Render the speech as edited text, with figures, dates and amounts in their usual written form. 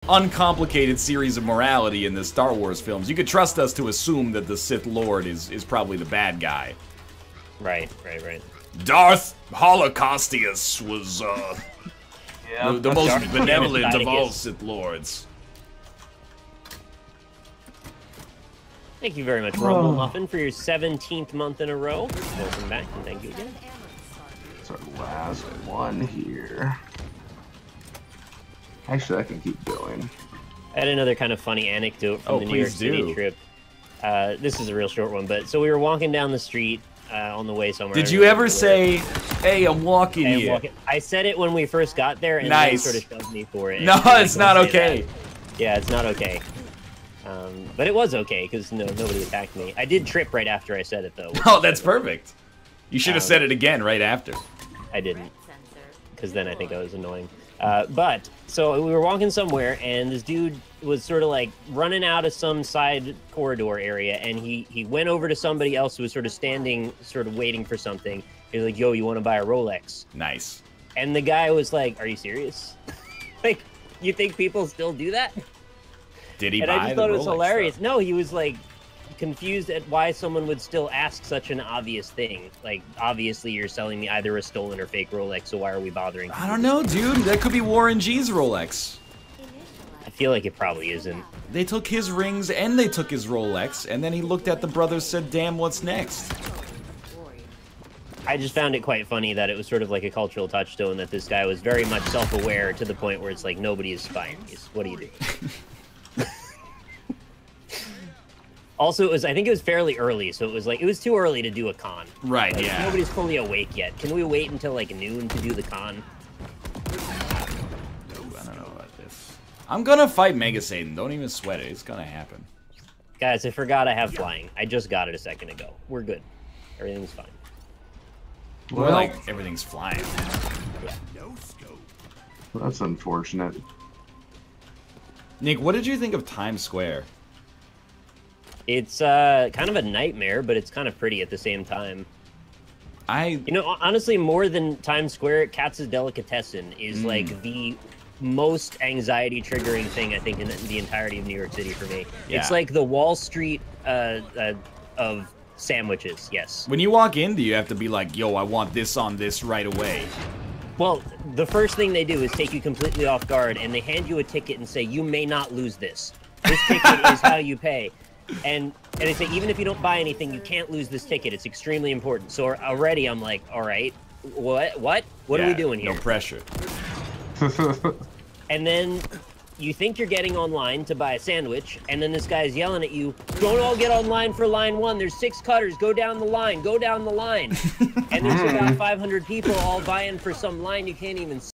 uncomplicated series of morality in the Star Wars films. You could trust us to assume that the Sith Lord is probably the bad guy. Right. Darth Holocaustius was the most benevolent of all Sith Lords. Thank you very much, Rumble Muffin, for your 17th month in a row. Welcome back, and thank you again. It's our last one here. Actually, I can keep going. I had another kind of funny anecdote from the New York City trip. This is a real short one, but so we were walking down the street on the way somewhere. Did you ever say, "Hey, I'm walking here"? I said it when we first got there, and nice. they sort of shoved me for it. No, it's not okay. Yeah, it's not okay. But it was okay because nobody attacked me. I did trip right after I said it though. Oh, that's perfect. You should have said it again right after. I didn't, because then I think I was annoying. But so we were walking somewhere, and this dude was sort of like running out of some side corridor area, and he went over to somebody else who was sort of standing, sort of waiting for something. He was like, "Yo, you want to buy a Rolex?" Nice. And the guy was like, "Are you serious? Like, you think people still do that?" Did he buy the Rolex? And I just thought it was hilarious. Though? No, he was like confused at why someone would still ask such an obvious thing. Like, obviously you're selling me either a stolen or fake Rolex, so why are we bothering? I don't know, dude. That could be Warren G's Rolex. I feel like it probably isn't. They took his rings and they took his Rolex, and then he looked at the brothers, said, "Damn, what's next?" I just found it quite funny that it was sort of like a cultural touchstone that this guy was very much self-aware to the point where it's like, nobody is spying. What do you do? Also, I think it was fairly early, so it was too early to do a con. Right, like, yeah. Nobody's fully awake yet. Can we wait until like noon to do the con? I don't know about this. I'm gonna fight Mega Satan. Don't even sweat it. It's gonna happen. Guys, I forgot I have flying. I just got it a second ago. We're good. Everything's fine. Well, like everything's flying. Yeah. That's unfortunate. Nick, what did you think of Times Square? It's kind of a nightmare, but it's kind of pretty at the same time. You know, honestly, more than Times Square, Katz's Delicatessen is like the most anxiety-triggering thing, I think, in the entirety of New York City for me. Yeah. It's like the Wall Street of sandwiches, yes. When you walk in, do you have to be like, "Yo, I want this on this right away"? Well, the first thing they do is take you completely off guard, and they hand you a ticket and say, "You may not lose this. This ticket is how you pay." And they say, even if you don't buy anything, you can't lose this ticket. It's extremely important. So already I'm like, all right, what are we doing here? No pressure. And then you think you're getting online to buy a sandwich, and then this guy's yelling at you, "Don't all get online for line 1. There's 6 cutters. Go down the line. Go down the line." And there's about 500 people all vying for some line you can't even see.